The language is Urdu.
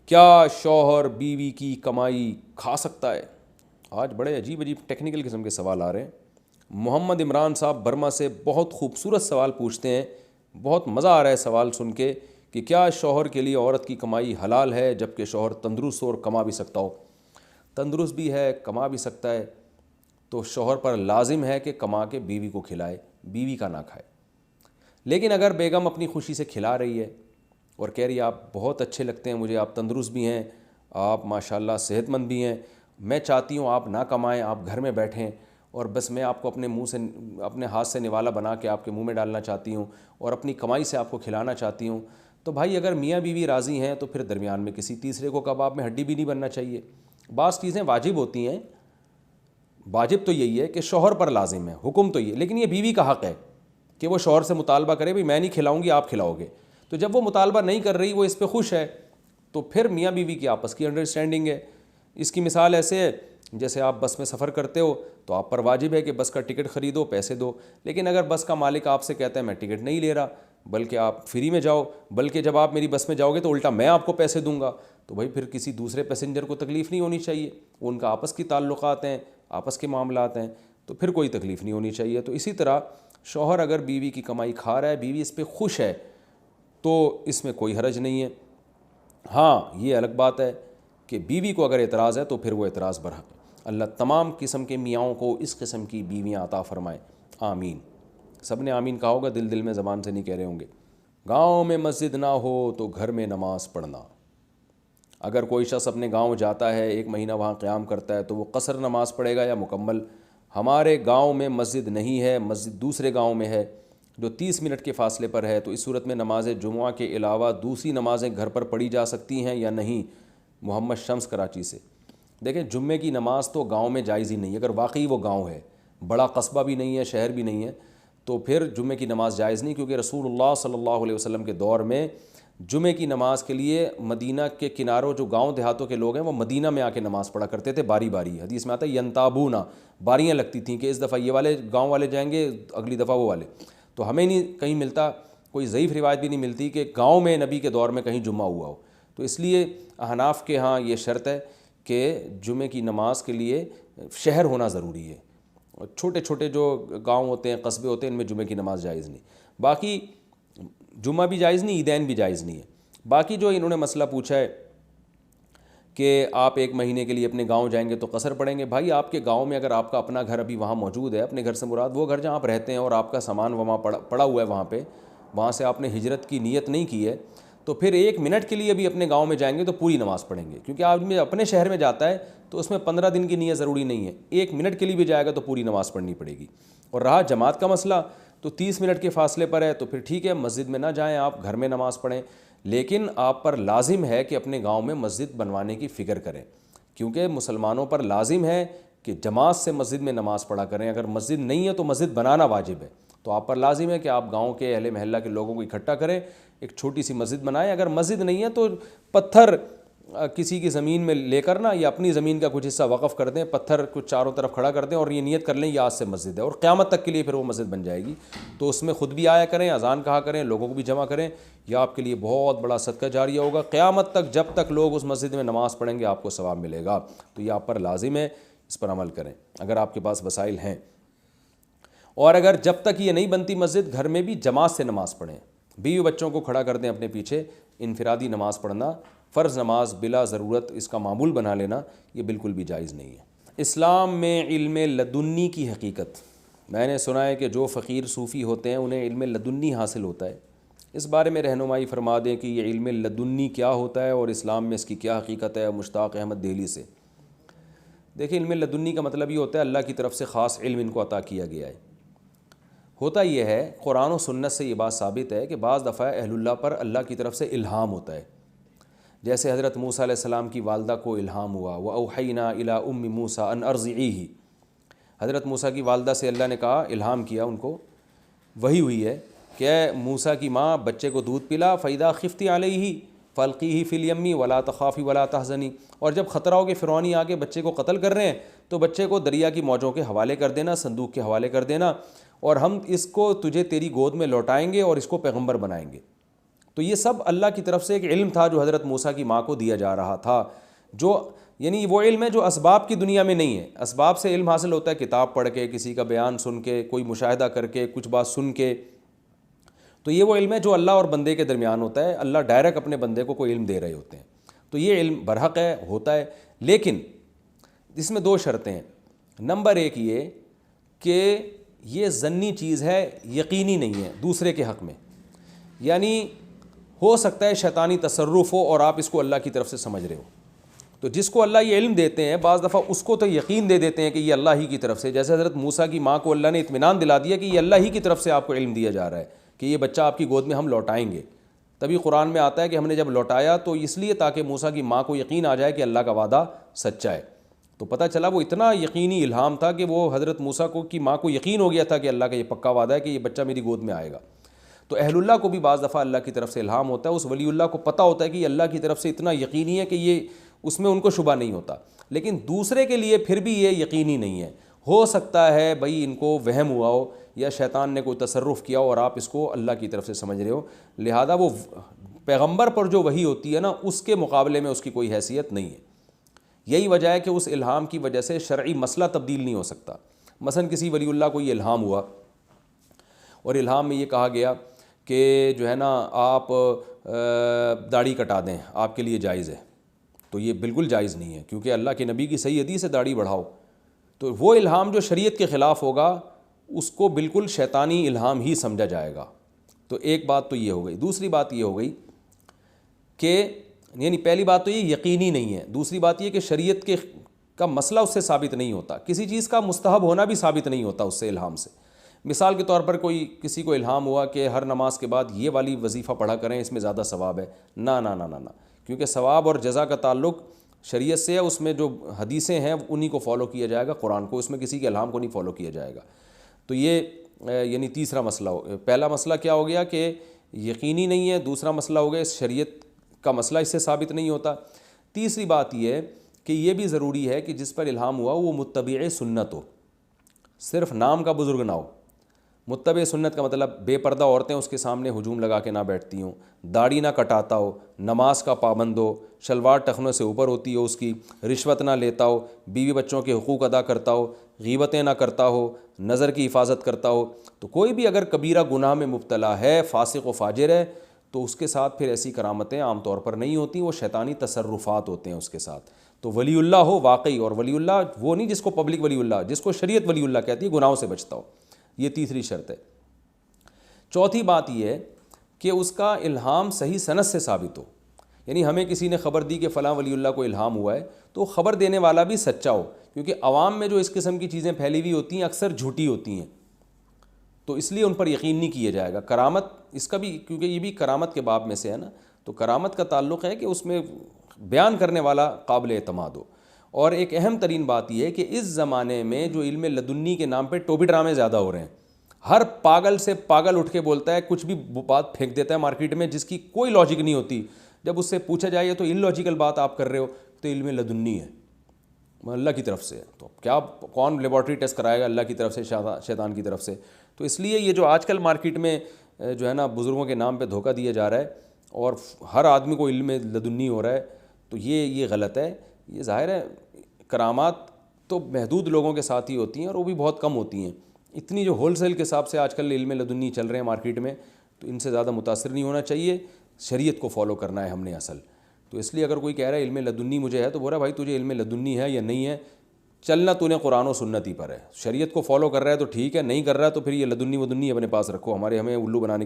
کیا شوہر بیوی کی کمائی کھا سکتا ہے؟ آج بڑے عجیب عجیب ٹیکنیکل قسم کے سوال آ رہے ہیں۔ محمد عمران صاحب برما سے بہت خوبصورت سوال پوچھتے ہیں، بہت مزہ آ رہا ہے سوال سن کے، کہ کیا شوہر کے لیے عورت کی کمائی حلال ہے جبکہ شوہر تندرست ہو اور کما بھی سکتا ہو؟ تندرست بھی ہے، کما بھی سکتا ہے، تو شوہر پر لازم ہے کہ کما کے بیوی کو کھلائے، بیوی کا نہ کھائے۔ لیکن اگر بیگم اپنی خوشی سے کھلا رہی ہے اور کہہ رہی ہے آپ بہت اچھے لگتے ہیں مجھے، آپ تندرست بھی ہیں، آپ ماشاءاللہ صحت مند بھی ہیں، میں چاہتی ہوں آپ نہ کمائیں، آپ گھر میں بیٹھیں اور بس میں آپ کو اپنے منہ سے، اپنے ہاتھ سے نوالا بنا کے آپ کے منہ میں ڈالنا چاہتی ہوں اور اپنی کمائی سے آپ کو کھلانا چاہتی ہوں، تو بھائی اگر میاں بیوی راضی ہیں تو پھر درمیان میں کسی تیسرے کو کباب میں ہڈی بھی نہیں بننا چاہیے۔ بعض چیزیں واجب ہوتی ہیں، واجب تو یہی ہے کہ شوہر پر لازم ہے، حکم تو یہ، لیکن یہ بیوی کا حق ہے کہ وہ شوہر سے مطالبہ کرے بھئی میں نہیں کھلاؤں گی آپ کھلاؤ گے۔ تو جب وہ مطالبہ نہیں کر رہی، وہ اس پہ خوش ہے، تو پھر میاں بیوی کی آپس کی انڈرسٹینڈنگ ہے۔ اس کی مثال ایسے ہے جیسے آپ بس میں سفر کرتے ہو تو آپ پر واجب ہے کہ بس کا ٹکٹ خریدو، پیسے دو، لیکن اگر بس کا مالک آپ سے کہتا ہے میں ٹکٹ نہیں لے رہا بلکہ آپ فری میں جاؤ، بلکہ جب آپ میری بس میں جاؤ گے تو الٹا میں آپ کو پیسے دوں گا، تو بھائی پھر کسی دوسرے پیسنجر کو تکلیف نہیں ہونی چاہیے، ان کا آپس کی تعلقات ہیں، آپس کے معاملات ہیں، تو پھر کوئی تکلیف نہیں ہونی چاہیے۔ تو اسی طرح شوہر اگر بیوی کی کمائی کھا رہا ہے، بیوی اس پہ خوش ہے، تو اس میں کوئی حرج نہیں ہے۔ ہاں یہ الگ بات ہے کہ بیوی کو اگر اعتراض ہے تو پھر وہ اعتراض برحق ہے۔ اللہ تمام قسم کے میاؤں کو اس قسم کی بیویاں عطا فرمائے، آمین۔ سب نے آمین کہا ہوگا، دل دل میں زبان سے نہیں کہہ رہے ہوں گے۔ گاؤں میں مسجد نہ ہو تو گھر میں نماز پڑھنا۔ اگر کوئی شخص اپنے گاؤں جاتا ہے، 1 مہینہ وہاں قیام کرتا ہے، تو وہ قصر نماز پڑھے گا یا مکمل؟ ہمارے گاؤں میں مسجد نہیں ہے، مسجد دوسرے گاؤں میں ہے جو 30 منٹ کے فاصلے پر ہے، تو اس صورت میں نماز جمعہ کے علاوہ دوسری نمازیں گھر پر پڑھی جا سکتی ہیں یا نہیں؟ محمد شمس کراچی سے۔ دیکھیں جمعے کی نماز تو گاؤں میں جائز ہی نہیں ہے، اگر واقعی وہ گاؤں ہے، بڑا قصبہ بھی نہیں ہے، شہر بھی نہیں ہے، تو پھر جمعے کی نماز جائز نہیں، کیونکہ رسول اللہ صلی اللہ علیہ وسلم کے دور میں جمعے کی نماز کے لیے مدینہ کے کناروں جو گاؤں دیہاتوں کے لوگ ہیں وہ مدینہ میں آ کے نماز پڑھا کرتے تھے، باری باری۔ حدیث میں آتا ہے ینتابونا، باریاں لگتی تھیں کہ اس دفعہ یہ والے گاؤں والے جائیں گے، اگلی دفعہ وہ والے۔ تو ہمیں نہیں کہیں ملتا، کوئی ضعیف روایت بھی نہیں ملتی کہ گاؤں میں نبی کے دور میں کہیں جمعہ ہوا ہو۔ تو اس لیے احناف کے ہاں یہ شرط ہے کہ جمعے کی نماز کے لیے شہر ہونا ضروری ہے، اور چھوٹے چھوٹے جو گاؤں ہوتے ہیں، قصبے ہوتے ہیں، ان میں جمعے کی نماز جائز نہیں۔ باقی جمعہ بھی جائز نہیں، عیدین بھی جائز نہیں ہے۔ باقی جو انہوں نے مسئلہ پوچھا ہے کہ آپ 1 مہینے کے لیے اپنے گاؤں جائیں گے تو قصر پڑیں گے، بھائی آپ کے گاؤں میں اگر آپ کا اپنا گھر ابھی وہاں موجود ہے، اپنے گھر سے مراد وہ گھر جہاں آپ رہتے ہیں اور آپ کا سامان وہاں پڑا ہوا ہے وہاں پہ، وہاں سے آپ نے ہجرت کی نیت نہیں کی ہے، تو پھر 1 منٹ کے لیے بھی اپنے گاؤں میں جائیں گے تو پوری نماز پڑھیں گے، کیونکہ آدمی اپنے شہر میں جاتا ہے تو اس میں 15 دن کی نیت ضروری نہیں ہے، 1 منٹ کے لیے بھی جائے گا تو پوری نماز پڑھنی پڑے گی۔ اور رہا جماعت کا مسئلہ، تو 30 منٹ کے فاصلے پر ہے تو پھر ٹھیک ہے، مسجد میں نہ جائیں، آپ گھر میں نماز پڑھیں، لیکن آپ پر لازم ہے کہ اپنے گاؤں میں مسجد بنوانے کی فکر کریں، کیونکہ مسلمانوں پر لازم ہے کہ جماعت سے مسجد میں نماز پڑھا کریں۔ اگر مسجد نہیں ہے تو مسجد بنانا واجب ہے، تو آپ پر لازم ہے کہ آپ گاؤں کے اہل محلہ کے لوگوں کو اکٹھا کریں، ایک چھوٹی سی مسجد بنائیں۔ اگر مسجد نہیں ہے تو پتھر کسی کی زمین میں لے کر نا، یا اپنی زمین کا کچھ حصہ وقف کر دیں، پتھر کچھ چاروں طرف کھڑا کر دیں اور یہ نیت کر لیں یہ آج سے مسجد ہے، اور قیامت تک کے لیے پھر وہ مسجد بن جائے گی۔ تو اس میں خود بھی آیا کریں، اذان کہا کریں، لوگوں کو بھی جمع کریں، یہ آپ کے لیے بہت بڑا صدقہ جاریہ ہوگا، قیامت تک جب تک لوگ اس مسجد میں نماز پڑھیں گے آپ کو ثواب ملے گا۔ تو یہ آپ پر لازم ہے، اس پر عمل کریں اگر آپ کے پاس وسائل ہیں۔ اور اگر جب تک یہ نہیں بنتی مسجد، گھر میں بھی جماعت سے نماز پڑھیں، بیوی بچوں کو کھڑا کر دیں اپنے پیچھے، انفرادی نماز پڑھنا، فرض نماز بلا ضرورت اس کا معمول بنا لینا، یہ بالکل بھی جائز نہیں ہے۔ اسلام میں علم لدنی کی حقیقت، میں نے سنا ہے کہ جو فقیر صوفی ہوتے ہیں انہیں علم لدنی حاصل ہوتا ہے، اس بارے میں رہنمائی فرما دیں کہ یہ علم لدنی کیا ہوتا ہے اور اسلام میں اس کی کیا حقیقت ہے۔ مشتاق احمد دہلی سے۔ دیکھیں علم لدنی کا مطلب یہ ہوتا ہے اللہ کی طرف سے خاص علم ان کو عطا کیا گیا ہے۔ ہوتا یہ ہے، قرآن و سنت سے یہ بات ثابت ہے کہ بعض دفعہ اہل اللہ پر اللہ کی طرف سے الہام ہوتا ہے، جیسے حضرت موسیٰ علیہ السلام کی والدہ کو الہام ہوا، وَأَوْحَيْنَا إِلَىٰ أُمِّ مُوسَىٰ أَنْ أَرْضِعِيهِ، حضرت موسیٰ کی والدہ سے اللہ نے کہا، الہام کیا ان کو، وہی ہوئی ہے کہ اے موسیٰ کی ماں بچے کو دودھ پلا، فَإِذَا خِفْتِ عَلَيْهِ فَأَلْقِيهِ فِي الْيَمِّ وَلَا تَخَافِي وَلَا تَحْزَنِي، اور جب خطرہ ہو کہ فرعونی آ کے بچے کو قتل کر رہے ہیں تو بچے کو دریا کی موجوں کے حوالے کر دینا، صندوق کے حوالے کر دینا، اور ہم اس کو تجھے تیری گود میں لوٹائیں گے اور اس کو پیغمبر بنائیں گے۔ تو یہ سب اللہ کی طرف سے ایک علم تھا جو حضرت موسیٰ کی ماں کو دیا جا رہا تھا، جو یعنی وہ علم ہے جو اسباب کی دنیا میں نہیں ہے۔ اسباب سے علم حاصل ہوتا ہے کتاب پڑھ کے، کسی کا بیان سن کے، کوئی مشاہدہ کر کے، کچھ بات سن کے۔ تو یہ وہ علم ہے جو اللہ اور بندے کے درمیان ہوتا ہے، اللہ ڈائریکٹ اپنے بندے کو کوئی علم دے رہے ہوتے ہیں، تو یہ علم برحق ہے، ہوتا ہے، لیکن اس میں 2 شرطیں ہیں۔ نمبر 1 یہ کہ یہ ظنی چیز ہے، یقینی نہیں ہے دوسرے کے حق میں، یعنی ہو سکتا ہے شیطانی تصرف ہو اور آپ اس کو اللہ کی طرف سے سمجھ رہے ہو۔ تو جس کو اللہ یہ علم دیتے ہیں بعض دفعہ اس کو تو یقین دے دیتے ہیں کہ یہ اللہ ہی کی طرف سے، جیسے حضرت موسیٰ کی ماں کو اللہ نے اطمینان دلا دیا کہ یہ اللہ ہی کی طرف سے آپ کو علم دیا جا رہا ہے کہ یہ بچہ آپ کی گود میں ہم لوٹائیں گے۔ تبھی قرآن میں آتا ہے کہ ہم نے جب لوٹایا تو اس لیے تاکہ موسیٰ کی ماں کو یقین آ جائے کہ اللہ کا وعدہ سچا ہے۔ تو پتہ چلا وہ اتنا یقینی الہام تھا کہ وہ حضرت موسیٰ کی ماں کو یقین ہو گیا تھا کہ اللہ کا یہ پکا وعدہ ہے کہ یہ بچہ میری گود میں آئے گا۔ تو اہل اللہ کو بھی بعض دفعہ اللہ کی طرف سے الہام ہوتا ہے، اس ولی اللہ کو پتہ ہوتا ہے کہ یہ اللہ کی طرف سے اتنا یقینی ہے کہ یہ اس میں ان کو شبہ نہیں ہوتا، لیکن دوسرے کے لیے پھر بھی یہ یقینی نہیں ہے۔ ہو سکتا ہے بھئی ان کو وہم ہوا ہو یا شیطان نے کوئی تصرف کیا ہو اور آپ اس کو اللہ کی طرف سے سمجھ رہے ہو، لہذا وہ پیغمبر پر جو وحی ہوتی ہے نا اس کے مقابلے میں اس کی کوئی حیثیت نہیں ہے۔ یہی وجہ ہے کہ اس الہام کی وجہ سے شرعی مسئلہ تبدیل نہیں ہو سکتا۔ مثلا کسی ولی اللہ کو یہ الہام ہوا اور الہام میں یہ کہا گیا کہ جو ہے نا آپ داڑھی کٹا دیں، آپ کے لیے جائز ہے، تو یہ بالکل جائز نہیں ہے، کیونکہ اللہ کے نبی کی صحیح حدیث ہے داڑھی بڑھاؤ۔ تو وہ الہام جو شریعت کے خلاف ہوگا اس کو بالکل شیطانی الہام ہی سمجھا جائے گا۔ تو ایک بات تو یہ ہو گئی۔ دوسری بات یہ ہو گئی کہ یعنی پہلی بات تو یہ یقینی نہیں ہے، دوسری بات یہ کہ شریعت کا مسئلہ اس سے ثابت نہیں ہوتا، کسی چیز کا مستحب ہونا بھی ثابت نہیں ہوتا اس سے الہام سے۔ مثال کے طور پر کسی کو الہام ہوا کہ ہر نماز کے بعد یہ والی وظیفہ پڑھا کریں، اس میں زیادہ ثواب ہے، نہ نہ نہ نہ نہ، کیونکہ ثواب اور جزا کا تعلق شریعت سے ہے، اس میں جو حدیثیں ہیں انہی کو فالو کیا جائے گا، قرآن کو، اس میں کسی کے الہام کو نہیں فالو کیا جائے گا۔ تو یہ یعنی تیسرا مسئلہ پہلا مسئلہ کیا ہو گیا کہ یقینی نہیں ہے، دوسرا مسئلہ ہو گیا شریعت کا مسئلہ اس سے ثابت نہیں ہوتا۔ تیسری بات یہ ہے کہ یہ بھی ضروری ہے کہ جس پر الہام ہوا وہ متبع سنت ہو، صرف نام کا بزرگ نہ ہو۔ متبع سنت کا مطلب بے پردہ عورتیں اس کے سامنے ہجوم لگا کے نہ بیٹھتی ہوں، داڑھی نہ کٹاتا ہو، نماز کا پابند ہو، شلوار ٹخنوں سے اوپر ہوتی ہو اس کی، رشوت نہ لیتا ہو، بیوی بچوں کے حقوق ادا کرتا ہو، غیبتیں نہ کرتا ہو، نظر کی حفاظت کرتا ہو۔ تو کوئی بھی اگر کبیرہ گناہ میں مبتلا ہے، فاسق و فاجر ہے، تو اس کے ساتھ پھر ایسی کرامتیں عام طور پر نہیں ہوتی، وہ شیطانی تصرفات ہوتے ہیں اس کے ساتھ۔ تو ولی اللہ ہو واقعی، اور ولی اللہ وہ نہیں جس کو پبلک ولی اللہ، جس کو شریعت ولی اللہ کہتی ہے، گناہوں سے بچتا ہو، یہ تیسری شرط ہے۔ چوتھی بات یہ ہے کہ اس کا الہام صحیح سند سے ثابت ہو، یعنی ہمیں کسی نے خبر دی کہ فلاں ولی اللہ کو الہام ہوا ہے، تو خبر دینے والا بھی سچا ہو، کیونکہ عوام میں جو اس قسم کی چیزیں پھیلی ہوئی ہوتی ہیں اکثر جھوٹی ہوتی ہیں، تو اس لیے ان پر یقین نہیں کیا جائے گا۔ کرامت اس کا بھی، کیونکہ یہ بھی کرامت کے باب میں سے ہے نا، تو کرامت کا تعلق ہے کہ اس میں بیان کرنے والا قابل اعتماد ہو۔ اور ایک اہم ترین بات یہ ہے کہ اس زمانے میں جو علم لدنی کے نام پہ ٹوپی ڈرامے زیادہ ہو رہے ہیں، ہر پاگل سے پاگل اٹھ کے بولتا ہے، کچھ بھی بات پھینک دیتا ہے مارکیٹ میں جس کی کوئی لاجک نہیں ہوتی، جب اس سے پوچھا جائے تو ان لاجیکل بات آپ کر رہے ہو، تو علم لدنی ہے، اللہ کی طرف سے ہے، تو کیا کون لیبارٹری ٹیسٹ کرائے گا اللہ کی طرف سے شیطان کی طرف سے؟ تو اس لیے یہ جو آج کل مارکیٹ میں جو ہے نا بزرگوں کے نام پہ دھوکہ دیا جا رہا ہے اور ہر آدمی کو علم لدنی ہو رہا ہے، تو یہ غلط ہے۔ یہ ظاہر ہے کرامات تو محدود لوگوں کے ساتھ ہی ہوتی ہیں اور وہ بھی بہت کم ہوتی ہیں، اتنی جو ہول سیل کے حساب سے آج کل علم لدنی چل رہے ہیں مارکیٹ میں، تو ان سے زیادہ متاثر نہیں ہونا چاہیے، شریعت کو فالو کرنا ہے ہم نے اصل۔ تو اس لیے اگر کوئی کہہ رہا ہے علم لدنی مجھے ہے، تو بول رہا ہے بھائی تجھے علم لدنی ہے یا نہیں ہے، چلنا تو نے قرآن و سنت ہی پر ہے، شریعت کو فالو کر رہا ہے تو ٹھیک ہے، نہیں کر رہا ہے تو پھر یہ لدنی ودنی اپنے پاس رکھو، ہمیں الو بنانے کی